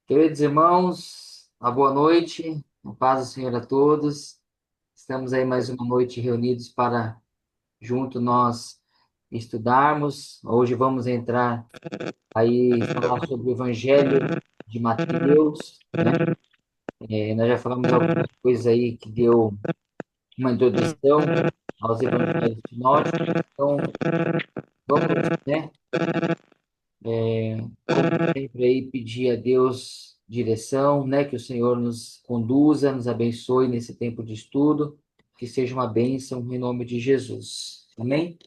Queridos irmãos, uma boa noite, a paz do Senhor a todos. Estamos aí mais uma noite reunidos para junto nós estudarmos. Hoje vamos entrar aí falar sobre o Evangelho de Mateus, né? Nós já falamos algumas coisas aí que deu uma introdução aos Evangelhos sinóticos. Então, vamos, né? Como sempre aí pedir a Deus direção, né? Que o Senhor nos conduza, nos abençoe nesse tempo de estudo, que seja uma bênção em nome de Jesus. Amém?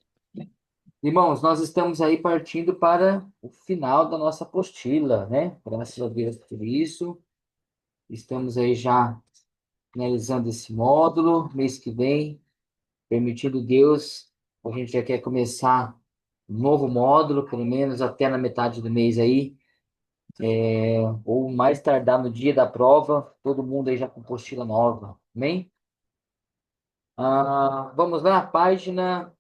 Irmãos, nós estamos aí partindo para o final da nossa apostila, né? Graças a Deus por isso. Estamos aí já finalizando esse módulo. Mês que vem, permitindo Deus, a gente já quer começar um novo módulo, pelo menos até na metade do mês aí, ou mais tardar no dia da prova, todo mundo aí já com apostila nova. Amém? Vamos lá, página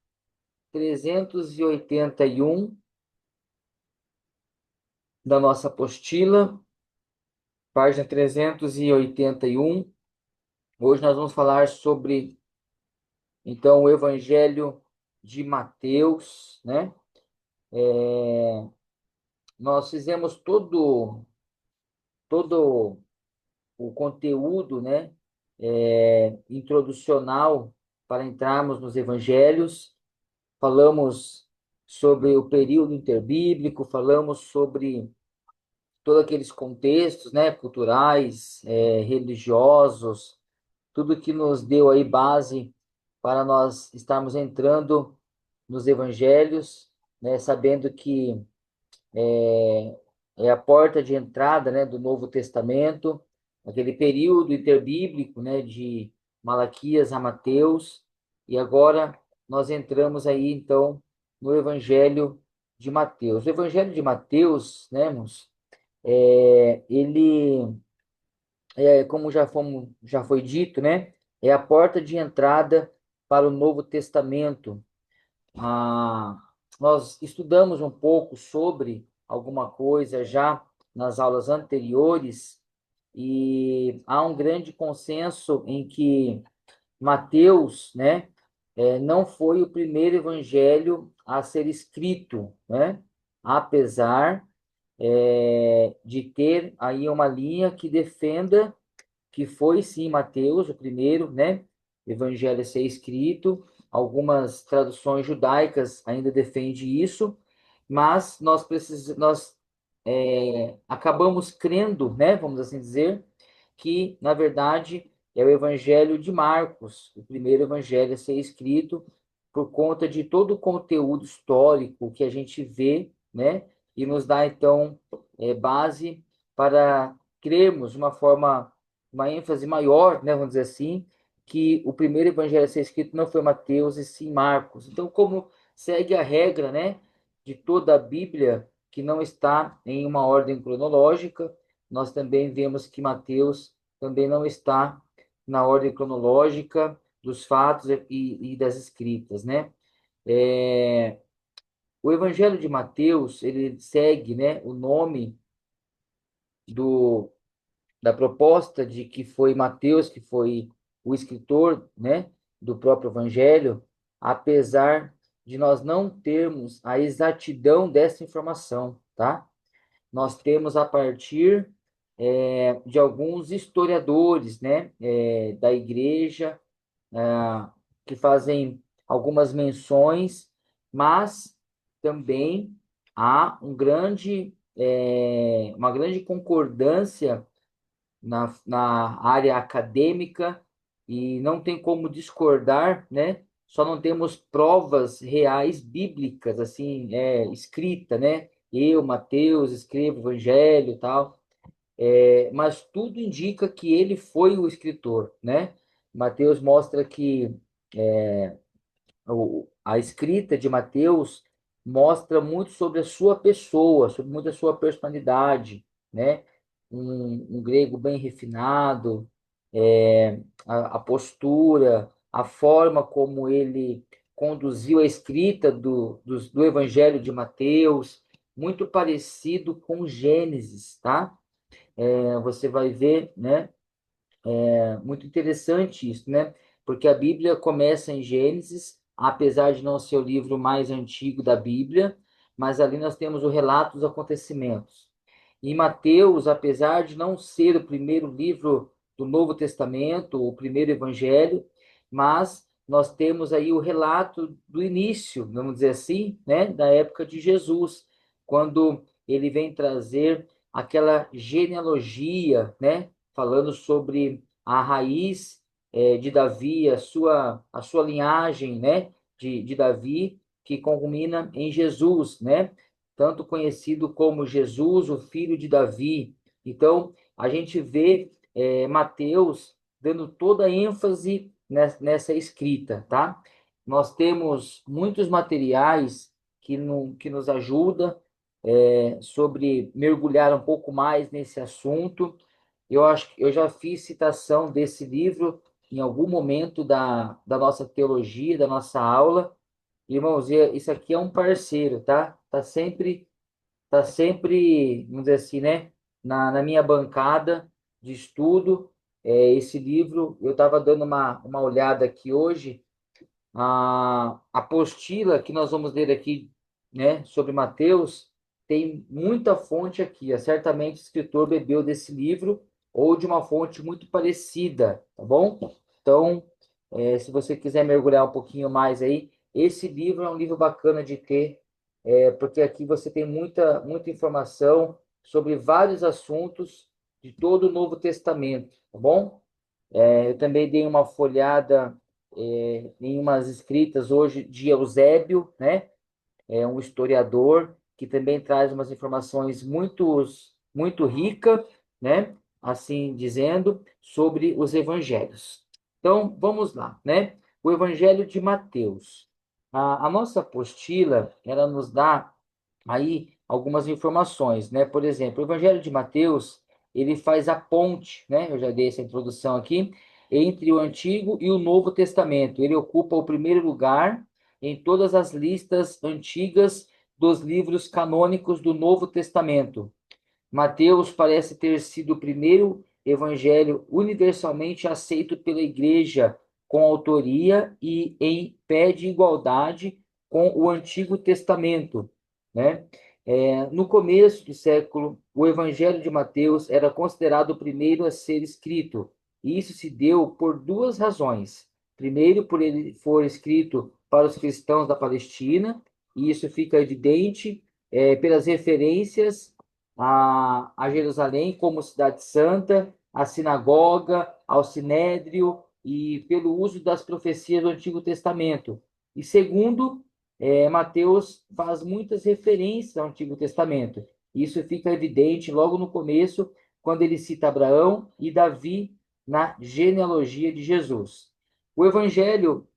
381 da nossa apostila, página 381. Hoje nós vamos falar sobre, então, o Evangelho de Mateus, né? Nós fizemos todo o conteúdo, né? Introducional para entrarmos nos evangelhos. Falamos sobre o período interbíblico, falamos sobre todos aqueles contextos, né, culturais, religiosos, tudo que nos deu aí base para nós estarmos entrando nos evangelhos, né, sabendo que é a porta de entrada, né, do Novo Testamento, aquele período interbíblico, né, de Malaquias a Mateus, e agora nós entramos aí, então, no Evangelho de Mateus. O Evangelho de Mateus, né, irmãos, ele, como já foi dito, né, é a porta de entrada para o Novo Testamento. Ah, Nós estudamos um pouco sobre alguma coisa já nas aulas anteriores e há um grande consenso em que Mateus, né, não foi o primeiro evangelho a ser escrito, né, apesar, de ter aí uma linha que defenda que foi sim Mateus, o primeiro, né, evangelho a ser escrito. Algumas traduções judaicas ainda defendem isso, mas nós acabamos crendo, né, vamos assim dizer, que na verdade é o evangelho de Marcos, o primeiro evangelho a ser escrito, por conta de todo o conteúdo histórico que a gente vê, né, e nos dá então base para crermos de uma ênfase maior, né, vamos dizer assim, que o primeiro evangelho a ser escrito não foi Mateus e sim Marcos. Então, como segue a regra, né, de toda a Bíblia, que não está em uma ordem cronológica, nós também vemos que Mateus também não está na ordem cronológica dos fatos e das escritas, né? É, o Evangelho de Mateus, ele segue, né, o nome do da proposta de que foi Mateus que foi o escritor, né, do próprio Evangelho, apesar de nós não termos a exatidão dessa informação, tá? Nós temos a partir de alguns historiadores, né, da igreja, que fazem algumas menções, mas também há uma grande concordância na área acadêmica e não tem como discordar, né? Só não temos provas reais bíblicas, assim, escrita, né? Eu, Mateus, escrevo o Evangelho e tal, mas tudo indica que ele foi o escritor, né? Mateus mostra que a escrita de Mateus mostra muito sobre a sua pessoa, sobre muito a sua personalidade, né? Um grego bem refinado, a postura, a forma como ele conduziu a escrita do Evangelho de Mateus, muito parecido com Gênesis, tá? você vai ver, né? Muito interessante isso, né? Porque a Bíblia começa em Gênesis, apesar de não ser o livro mais antigo da Bíblia, mas ali nós temos o relato dos acontecimentos. Em Mateus, apesar de não ser o primeiro livro do Novo Testamento, o primeiro evangelho, mas nós temos aí o relato do início, vamos dizer assim, né, da época de Jesus, quando ele vem trazer aquela genealogia, né, falando sobre a raiz de Davi, a sua linhagem, né, de Davi, que culmina em Jesus, né, tanto conhecido como Jesus, o filho de Davi. Então, a gente vê Mateus dando toda a ênfase nessa escrita, tá? Nós temos muitos materiais que nos ajudam sobre mergulhar um pouco mais nesse assunto. Eu acho que eu já fiz citação desse livro em algum momento da nossa teologia, da nossa aula. Irmãos, isso aqui é um parceiro, tá? Tá sempre, vamos dizer assim, né? Na minha bancada de estudo, esse livro, eu estava dando uma olhada aqui hoje, a apostila que nós vamos ler aqui, né, sobre Mateus, tem muita fonte aqui. Certamente o escritor bebeu desse livro ou de uma fonte muito parecida, tá bom? Então, se você quiser mergulhar um pouquinho mais aí, esse livro é um livro bacana de ter, porque aqui você tem muita informação sobre vários assuntos de todo o Novo Testamento, tá bom? Eu também dei uma folhada em umas escritas hoje de Eusébio, né? É um historiador que também traz umas informações muito rica, né? Assim dizendo, sobre os evangelhos. Então, vamos lá, né? O Evangelho de Mateus. A nossa apostila, ela nos dá aí algumas informações, né? Por exemplo, o Evangelho de Mateus, ele faz a ponte, né? Eu já dei essa introdução aqui, entre o Antigo e o Novo Testamento. Ele ocupa o primeiro lugar em todas as listas antigas dos livros canônicos do Novo Testamento. Mateus parece ter sido o primeiro evangelho universalmente aceito pela Igreja, com autoria e em pé de igualdade com o Antigo Testamento, né? No começo do século, o Evangelho de Mateus era considerado o primeiro a ser escrito, e isso se deu por duas razões. Primeiro, por ele for escrito para os cristãos da Palestina, e isso fica evidente pelas referências a Jerusalém como cidade santa, a sinagoga, ao sinédrio e pelo uso das profecias do Antigo Testamento. E segundo, Mateus faz muitas referências ao Antigo Testamento. Isso fica evidente logo no começo, quando ele cita Abraão e Davi na genealogia de Jesus. O Evangelho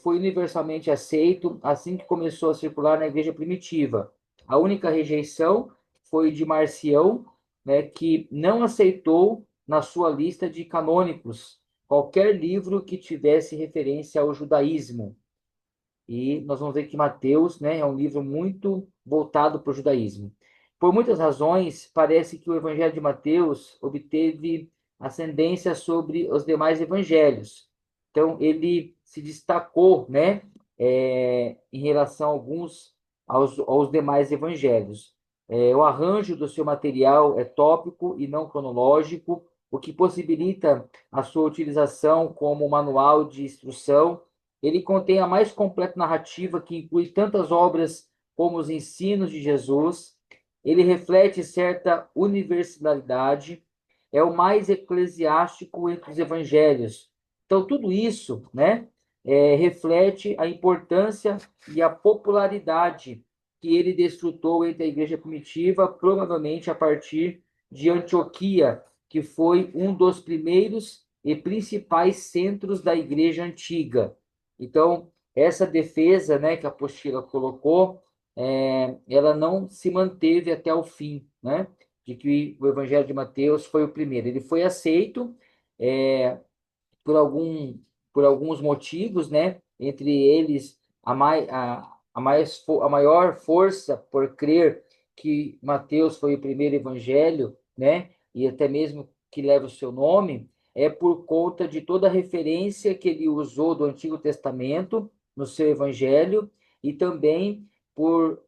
foi universalmente aceito assim que começou a circular na igreja primitiva. A única rejeição foi de Marcião, né, que não aceitou na sua lista de canônicos qualquer livro que tivesse referência ao judaísmo. E nós vamos ver que Mateus, né, é um livro muito voltado para o judaísmo. Por muitas razões, parece que o Evangelho de Mateus obteve ascendência sobre os demais evangelhos. Então, ele se destacou, né, em relação a aos demais evangelhos. O arranjo do seu material é tópico e não cronológico, o que possibilita a sua utilização como manual de instrução. Ele contém a mais completa narrativa, que inclui tantas obras como os ensinos de Jesus. Ele reflete certa universalidade, é o mais eclesiástico entre os evangelhos. Então, tudo isso, né, reflete a importância e a popularidade que ele desfrutou entre a igreja primitiva, provavelmente a partir de Antioquia, que foi um dos primeiros e principais centros da igreja antiga. Então, essa defesa, né, que a apostila colocou, ela não se manteve até o fim, né, de que o Evangelho de Mateus foi o primeiro. Ele foi aceito é, por por alguns motivos, né, entre eles a maior força por crer que Mateus foi o primeiro evangelho, né, e até mesmo que leva o seu nome, é por conta de toda a referência que ele usou do Antigo Testamento no seu evangelho e também por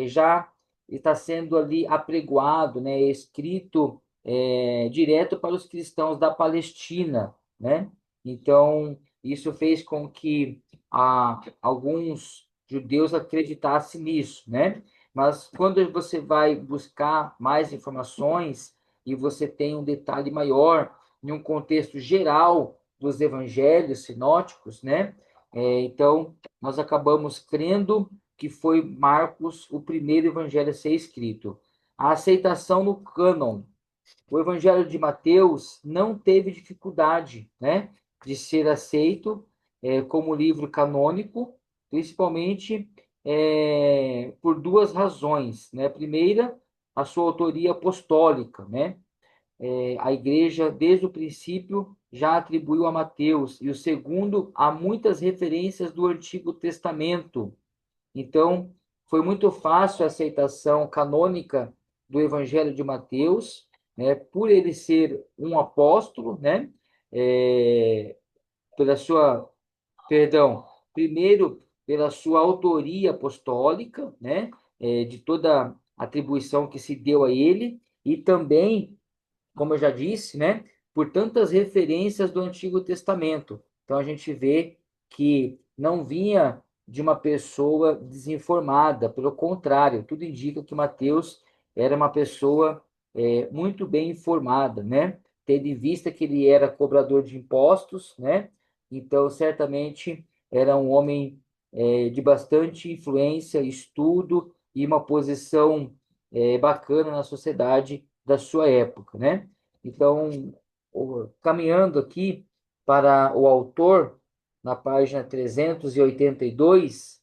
já estar sendo ali apregoado, né, escrito direto para os cristãos da Palestina, né? Então, isso fez com que alguns judeus acreditassem nisso, né? Mas quando você vai buscar mais informações e você tem um detalhe maior, em um contexto geral dos evangelhos sinóticos, né? Então, nós acabamos crendo que foi Marcos o primeiro evangelho a ser escrito. A aceitação no cânon. O evangelho de Mateus não teve dificuldade, né, de ser aceito como livro canônico, principalmente por duas razões, né? A primeira, a sua autoria apostólica, né? A igreja, desde o princípio, já atribuiu a Mateus. E o segundo, há muitas referências do Antigo Testamento. Então, foi muito fácil a aceitação canônica do Evangelho de Mateus, né, por ele ser um apóstolo, né, pela sua, perdão, primeiro pela sua autoria apostólica, né, de toda a atribuição que se deu a ele, e também como eu já disse, né, por tantas referências do Antigo Testamento. Então a gente vê que não vinha de uma pessoa desinformada, pelo contrário, tudo indica que Mateus era uma pessoa muito bem informada, né? Tendo em vista que ele era cobrador de impostos, né? Então certamente era um homem de bastante influência, estudo e uma posição bacana na sociedade da sua época, né? Então, caminhando aqui para o autor, na página 382,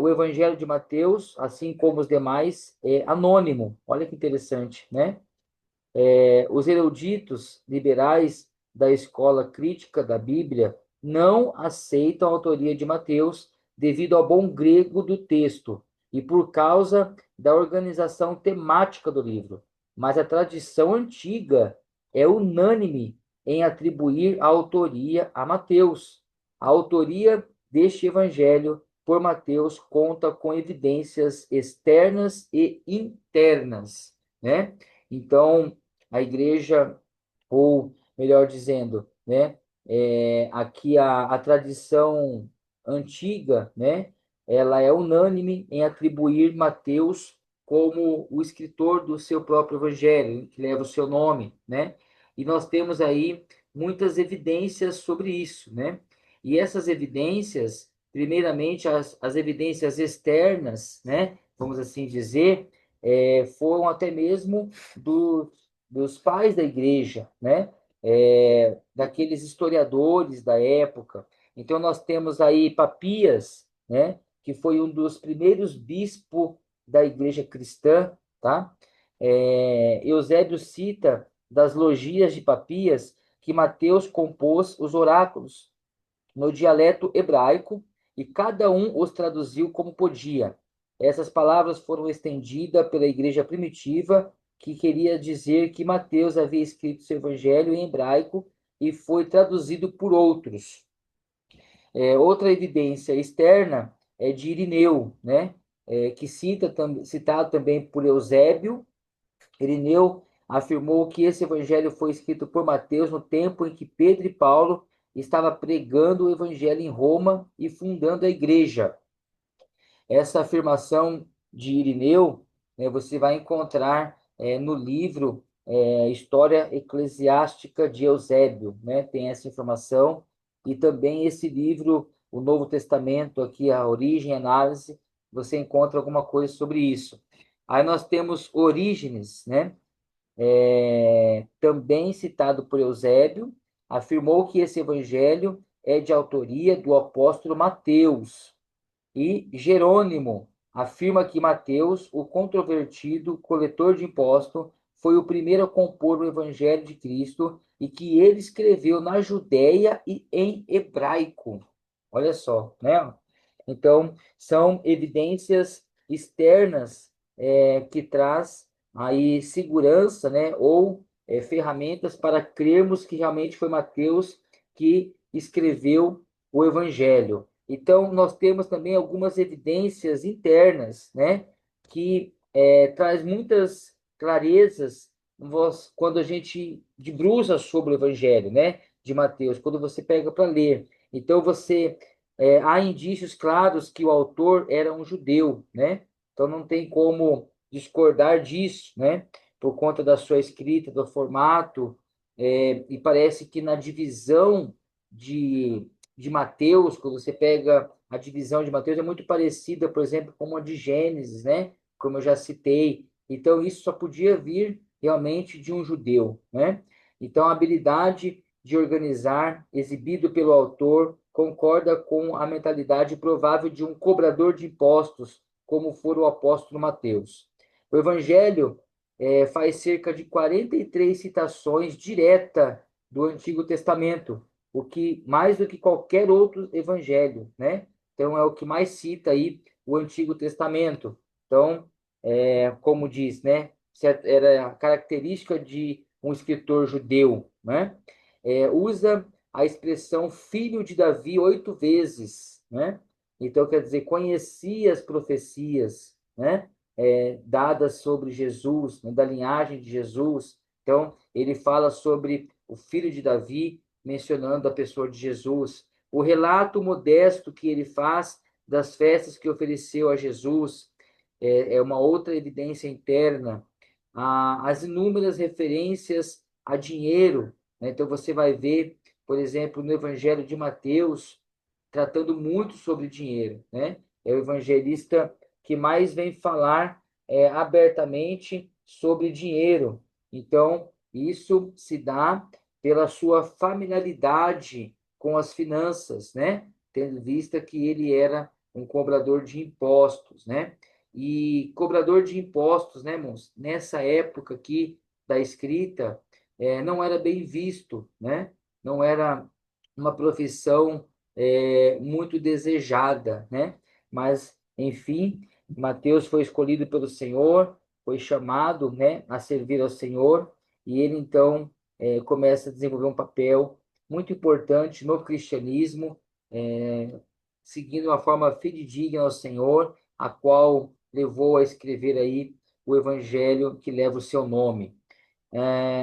o Evangelho de Mateus, assim como os demais, é anônimo. Olha que interessante, né? Os eruditos liberais da escola crítica da Bíblia não aceitam a autoria de Mateus devido ao bom grego do texto e por causa da organização temática do livro. Mas a tradição antiga é unânime em atribuir a autoria a Mateus. A autoria deste evangelho por Mateus conta com evidências externas e internas, né? Então, a igreja, ou melhor dizendo, né, aqui a tradição antiga, né, ela é unânime em atribuir Mateus como o escritor do seu próprio evangelho, que leva o seu nome, né? E nós temos aí muitas evidências sobre isso, né? E essas evidências, primeiramente as evidências externas, né, vamos assim dizer, foram até mesmo do, dos pais da igreja, né? Daqueles historiadores da época. Então, nós temos aí Papias, né? Que foi um dos primeiros bispos da igreja cristã, tá? Eusébio cita das logias de Papias que Mateus compôs os oráculos no dialeto hebraico e cada um os traduziu como podia. Essas palavras foram estendidas pela igreja primitiva, que queria dizer que Mateus havia escrito seu evangelho em hebraico e foi traduzido por outros. Outra evidência externa é de Irineu, né? Que citado também por Eusébio. Irineu afirmou que esse evangelho foi escrito por Mateus no tempo em que Pedro e Paulo estavam pregando o evangelho em Roma e fundando a igreja. Essa afirmação de Irineu, né, você vai encontrar no livro História Eclesiástica de Eusébio, né? Tem essa informação. E também esse livro, o Novo Testamento, aqui, a origem e análise, você encontra alguma coisa sobre isso. Aí nós temos Orígenes, né? Também citado por Eusébio, afirmou que esse evangelho é de autoria do apóstolo Mateus. E Jerônimo afirma que Mateus, o controvertido coletor de impostos, foi o primeiro a compor o evangelho de Cristo e que ele escreveu na Judéia e em hebraico. Olha só, né? Então, são evidências externas que traz aí segurança, né, ou ferramentas para crermos que realmente foi Mateus que escreveu o Evangelho. Então, nós temos também algumas evidências internas, né, que traz muitas clarezas quando a gente debruça sobre o Evangelho, né, de Mateus, quando você pega para ler. Então, há indícios claros que o autor era um judeu, né? Então, não tem como discordar disso, né? Por conta da sua escrita, do formato, e parece que na divisão de, de Mateus, quando você pega a divisão de Mateus, é muito parecida, por exemplo, com a de Gênesis, né? Como eu já citei. Então, isso só podia vir realmente de um judeu, né? Então, a habilidade de organizar, exibido pelo autor, concorda com a mentalidade provável de um cobrador de impostos, como for o apóstolo Mateus. O Evangelho faz cerca de 43 citações direta do Antigo Testamento, o que mais do que qualquer outro evangelho, né? Então é o que mais cita aí o Antigo Testamento. Então, como diz, né? Era a característica de um escritor judeu, né? Usa a expressão filho de Davi 8 vezes, né? Então quer dizer conhecia as profecias, né? Dadas sobre Jesus, né? Da linhagem de Jesus. Então ele fala sobre o filho de Davi, mencionando a pessoa de Jesus. O relato modesto que ele faz das festas que ofereceu a Jesus é uma outra evidência interna. As inúmeras referências a dinheiro, né? Então você vai ver, por exemplo, no Evangelho de Mateus, tratando muito sobre dinheiro, né? É o evangelista que mais vem falar abertamente sobre dinheiro. Então, isso se dá pela sua familiaridade com as finanças, né? Tendo vista que ele era um cobrador de impostos, né? E cobrador de impostos, né, irmãos? Nessa época aqui da escrita, não era bem visto, né? Não era uma profissão muito desejada, né? Mas, enfim, Mateus foi escolhido pelo Senhor, foi chamado, né, a servir ao Senhor, e ele então começa a desenvolver um papel muito importante no cristianismo, seguindo uma forma fidedigna ao Senhor, a qual levou a escrever aí o evangelho que leva o seu nome.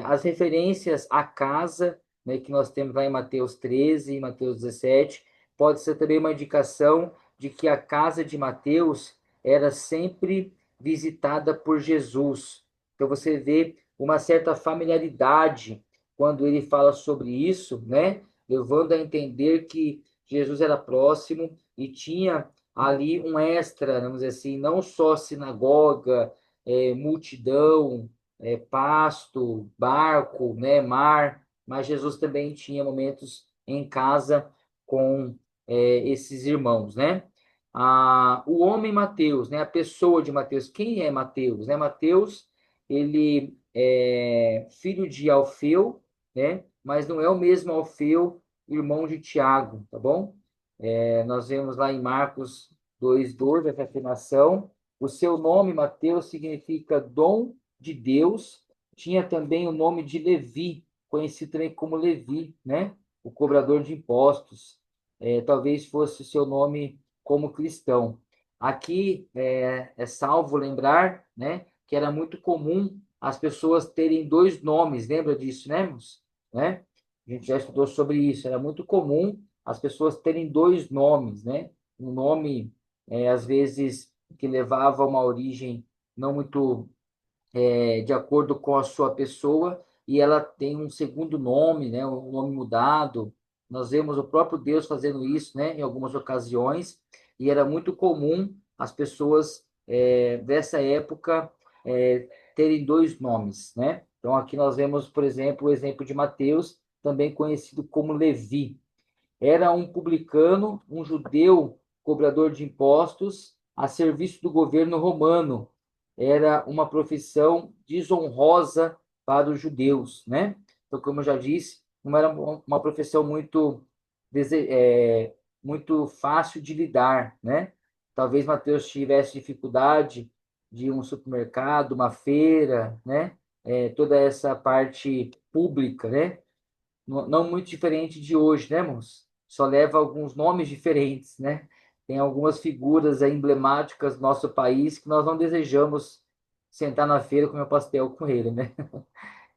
As referências à casa, né, que nós temos lá em Mateus 13 e Mateus 17, pode ser também uma indicação de que a casa de Mateus era sempre visitada por Jesus. Então você vê uma certa familiaridade quando ele fala sobre isso, né? Levando a entender que Jesus era próximo e tinha ali um extra, vamos dizer assim, não só sinagoga, multidão, pasto, barco, né, mar, mas Jesus também tinha momentos em casa com esses irmãos, né? O homem Mateus, né, a pessoa de Mateus, quem é Mateus? Né? Mateus, ele é filho de Alfeu, né? Mas não é o mesmo Alfeu, irmão de Tiago, tá bom? Nós vemos lá em Marcos 2:12 essa afirmação. O seu nome, Mateus, significa dom de Deus. Tinha também o nome de Levi, conhecido também como Levi, né? O cobrador de impostos. Talvez fosse o seu nome como cristão. Aqui é salvo lembrar, né, que era muito comum as pessoas terem dois nomes, lembra disso, né, irmãos? Né? A gente já estudou sobre isso. Era muito comum as pessoas terem dois nomes, né? Um nome, às vezes, que levava a uma origem não muito de acordo com a sua pessoa, e ela tem um segundo nome, né, um nome mudado. Nós vemos o próprio Deus fazendo isso, né, em algumas ocasiões, e era muito comum as pessoas dessa época terem dois nomes, né? Então aqui nós vemos, por exemplo, o exemplo de Mateus, também conhecido como Levi. Era um publicano, um judeu cobrador de impostos, a serviço do governo romano. Era uma profissão desonrosa para os judeus, né? Então, como eu já disse, não era uma profissão muito fácil de lidar, né? Talvez Mateus tivesse dificuldade de um supermercado, uma feira, né? toda essa parte pública, né? Não muito diferente de hoje, né, moço? Só leva alguns nomes diferentes, né? Tem algumas figuras aí emblemáticas do nosso país que nós não desejamos sentar na feira e comer pastel com ele, né?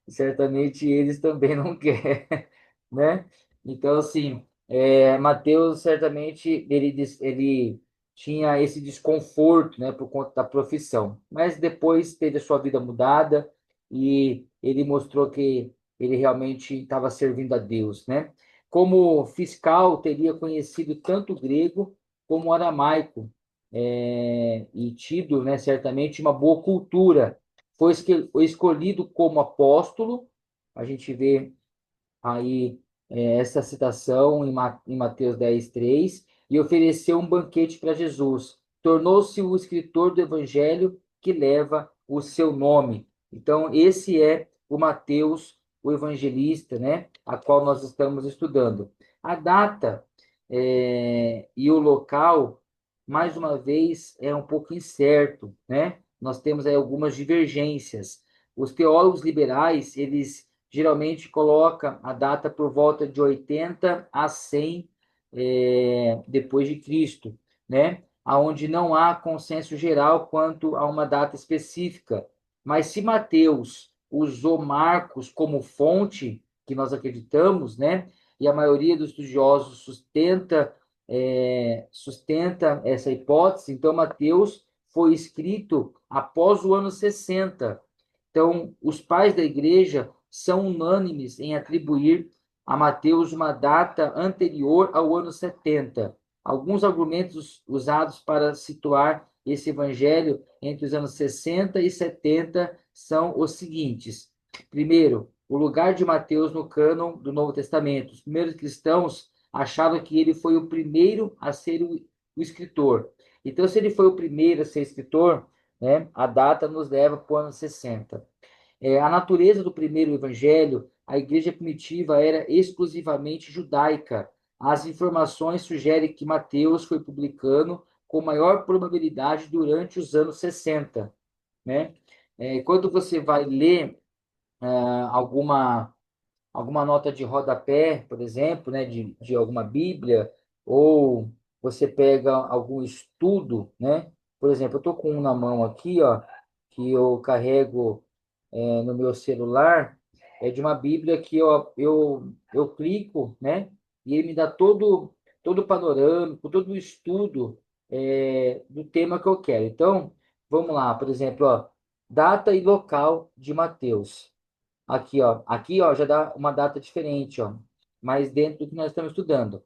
Certamente eles também não querem, né? Então, assim, Mateus certamente ele tinha esse desconforto, né, por conta da profissão, mas depois teve a sua vida mudada e ele mostrou que ele realmente estava servindo a Deus, né? Como fiscal, teria conhecido tanto o grego como o aramaico, e tido, né, certamente uma boa cultura. Foi escolhido como apóstolo. A gente vê aí essa citação em Mateus 10:3, e ofereceu um banquete para Jesus. Tornou-se o escritor do evangelho que leva o seu nome. Então, esse é o Mateus, o evangelista, né, a qual nós estamos estudando. A data e o local, mais uma vez, é um pouco incerto, né? Nós temos aí algumas divergências. Os teólogos liberais, eles geralmente coloca a data por volta de 80 a 100 depois de Cristo, né? Aonde não há consenso geral quanto a uma data específica. Mas se Mateus usou Marcos como fonte, que nós acreditamos, né? E a maioria dos estudiosos sustenta essa hipótese, então Mateus foi escrito após o ano 60. Então, os pais da igreja são unânimes em atribuir a Mateus uma data anterior ao ano 70. Alguns argumentos usados para situar esse evangelho entre os anos 60 e 70 são os seguintes. Primeiro, o lugar de Mateus no cânon do Novo Testamento. Os primeiros cristãos achavam que ele foi o primeiro a ser o escritor. Então, se ele foi o primeiro a ser escritor, né, a data nos leva para o ano 60. A natureza do primeiro evangelho, a igreja primitiva era exclusivamente judaica. As informações sugerem que Mateus foi publicando com maior probabilidade durante os anos 60, né? Quando você vai ler alguma nota de rodapé, por exemplo, né, de alguma Bíblia, ou você pega algum estudo, né? Por exemplo, eu estou com um na mão aqui, ó, que eu carrego no meu celular, é de uma Bíblia que eu clico, né? E ele me dá todo o panorâmico, todo o estudo do tema que eu quero. Então, vamos lá, por exemplo, ó, data e local de Mateus. Aqui, ó, já dá uma data diferente, ó, mas dentro do que nós estamos estudando.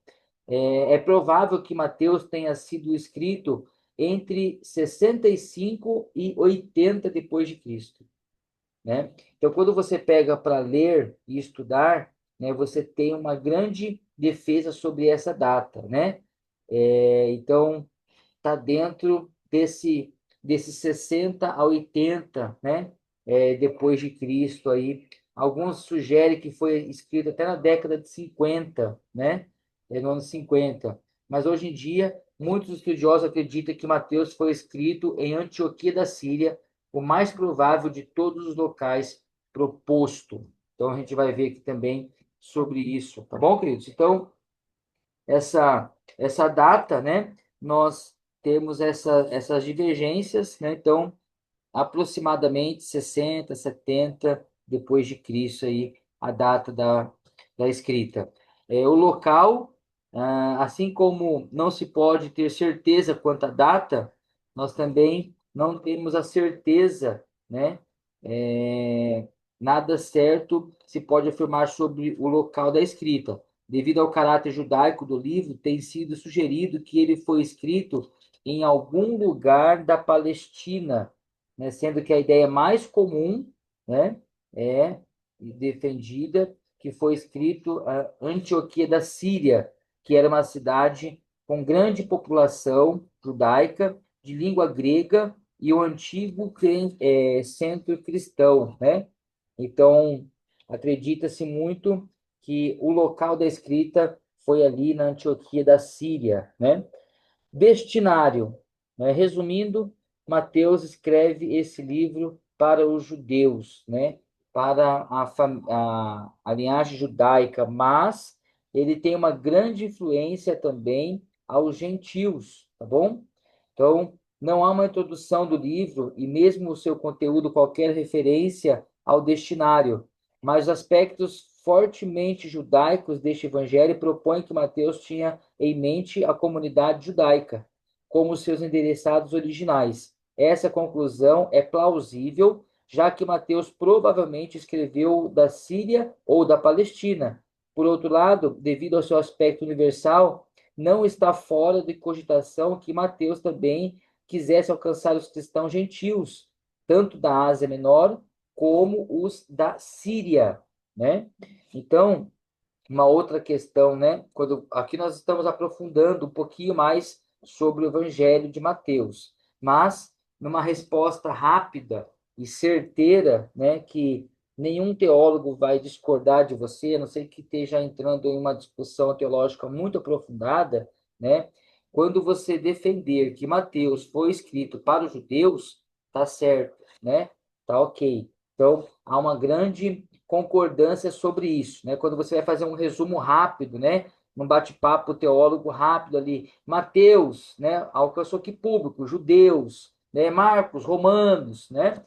É provável que Mateus tenha sido escrito entre 65 e 80 depois de Cristo, né? Então, quando você pega para ler e estudar, né, você tem uma grande defesa sobre essa data, né? Então, está dentro desses 60 a 80, né? Depois de Cristo aí. Alguns sugerem que foi escrito até na década de 50, né? No ano 50. Mas hoje em dia, muitos estudiosos acreditam que Mateus foi escrito em Antioquia da Síria, o mais provável de todos os locais proposto. Então a gente vai ver aqui também sobre isso, tá bom, queridos? Então, essa data, né? Nós temos essas divergências, né? Então, aproximadamente 60, 70 depois de Cristo aí a data da escrita. O local, assim como não se pode ter certeza quanto à data, nós também não temos a certeza, né? Nada certo se pode afirmar sobre o local da escrita. Devido ao caráter judaico do livro, tem sido sugerido que ele foi escrito em algum lugar da Palestina, né, sendo que a ideia mais comum, né, é defendida que foi escrito a Antioquia da Síria, que era uma cidade com grande população judaica, de língua grega e o antigo centro cristão, né? Então, acredita-se muito que o local da escrita foi ali na Antioquia da Síria, né? Destinário, né? Resumindo, Mateus escreve esse livro para os judeus, né? para a linhagem judaica, mas ele tem uma grande influência também aos gentios, tá bom? Então, não há uma introdução do livro e mesmo o seu conteúdo qualquer referência ao destinário, mas aspectos fortemente judaicos deste evangelho propõem que Mateus tinha em mente a comunidade judaica como seus endereçados originais. Essa conclusão é plausível, já que Mateus provavelmente escreveu da Síria ou da Palestina. Por outro lado, devido ao seu aspecto universal, não está fora de cogitação que Mateus também quisesse alcançar os cristãos gentios, tanto da Ásia Menor como os da Síria, né? Então, uma outra questão, né? Quando aqui nós estamos aprofundando um pouquinho mais sobre o Evangelho de Mateus, mas numa resposta rápida e certeira, né, que nenhum teólogo vai discordar de você, a não ser que esteja entrando em uma discussão teológica muito aprofundada, né? Quando você defender que Mateus foi escrito para os judeus, tá certo, né? Tá ok. Então, há uma grande concordância sobre isso, né? Quando você vai fazer um resumo rápido, né? Num bate-papo teólogo rápido ali, Mateus, né? Alcançou que público? Judeus, né? Marcos, romanos, né?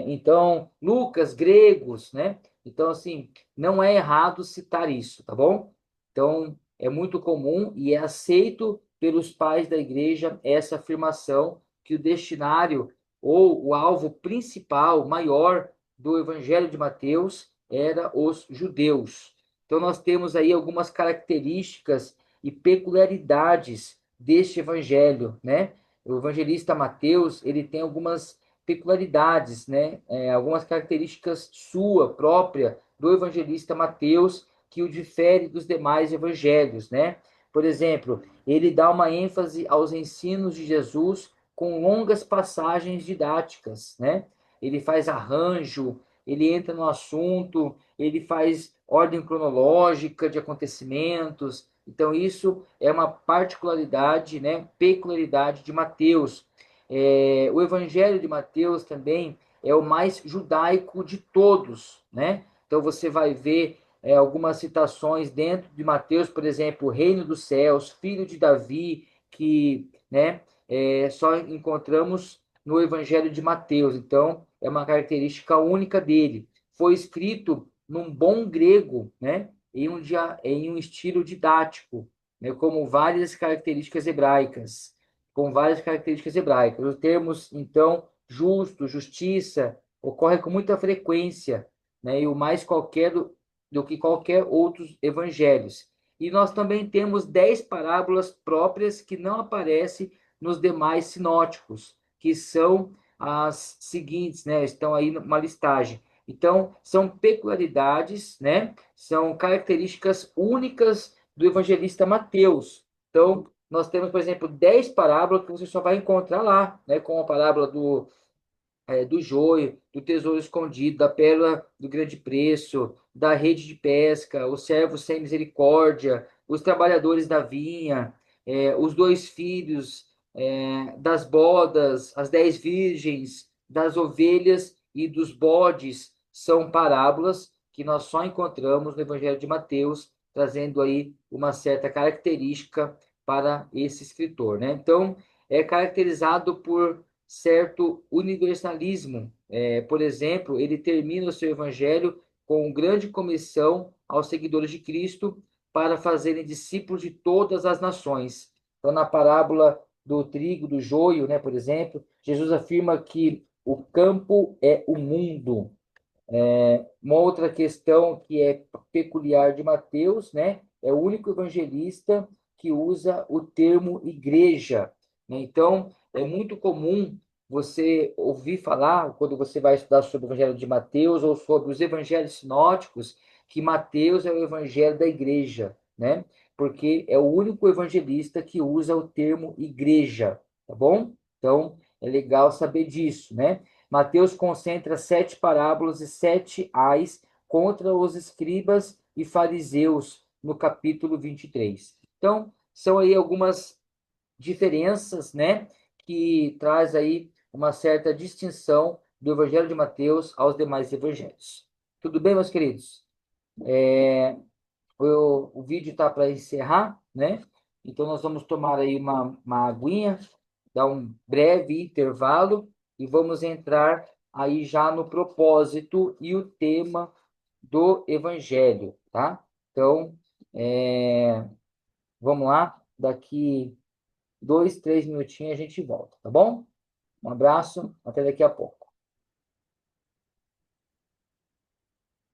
Então, Lucas, gregos, né? Então, assim, não é errado citar isso, tá bom? Então, é muito comum e é aceito pelos pais da igreja essa afirmação que o destinário ou o alvo principal, maior do Evangelho de Mateus era os judeus. Então nós temos aí algumas características e peculiaridades deste evangelho, né? O evangelista Mateus, ele tem algumas peculiaridades, né? Algumas características sua própria do evangelista Mateus que o difere dos demais evangelhos, né? Por exemplo, ele dá uma ênfase aos ensinos de Jesus com longas passagens didáticas, né? Ele faz arranjo, ele entra no assunto, ele faz ordem cronológica de acontecimentos. Então, isso é uma particularidade, né, peculiaridade de Mateus. O Evangelho de Mateus também é o mais judaico de todos, né? Então, você vai ver algumas citações dentro de Mateus, por exemplo, Reino dos Céus, Filho de Davi, que, né, só encontramos no Evangelho de Mateus. Então, é uma característica única dele. Foi escrito num bom grego, né? Em um estilo didático, né? Como várias características hebraicas. Com várias características hebraicas. Os termos, então, justo, justiça, ocorre com muita frequência, né? E o mais do que qualquer outros evangelhos. E nós também temos 10 parábolas próprias que não aparecem nos demais sinóticos, que são as seguintes, né? Estão aí numa listagem. Então, são peculiaridades, né? São características únicas do evangelista Mateus. Então, nós temos, por exemplo, 10 parábolas que você só vai encontrar lá, né? Como a parábola do joio, do tesouro escondido, da pérola do grande preço, da rede de pesca, o servo sem misericórdia, os trabalhadores da vinha, os dois filhos, das bodas, as 10 virgens, das ovelhas e dos bodes, são parábolas que nós só encontramos no Evangelho de Mateus, trazendo aí uma certa característica para esse escritor, né? Então, é caracterizado por certo universalismo. Por exemplo, ele termina o seu evangelho com grande comissão aos seguidores de Cristo para fazerem discípulos de todas as nações. Então, na parábola do trigo, do joio, né, por exemplo, Jesus afirma que o campo é o mundo. Uma outra questão que é peculiar de Mateus, né, é o único evangelista que usa o termo igreja, né? Então, é muito comum você ouvir falar, quando você vai estudar sobre o evangelho de Mateus ou sobre os evangelhos sinóticos, que Mateus é o evangelho da igreja, né? Porque é o único evangelista que usa o termo igreja, tá bom? Então, é legal saber disso, né? Mateus concentra 7 parábolas e 7 ais contra os escribas e fariseus no capítulo 23. Então, são aí algumas diferenças, né, que traz aí uma certa distinção do Evangelho de Mateus aos demais evangelhos. Tudo bem, meus queridos? O vídeo está para encerrar, né? Então, nós vamos tomar aí uma aguinha, dar um breve intervalo e vamos entrar aí já no propósito e o tema do Evangelho, tá? Então, vamos lá, daqui 2, 3 minutinhos a gente volta, tá bom? Um abraço, até daqui a pouco.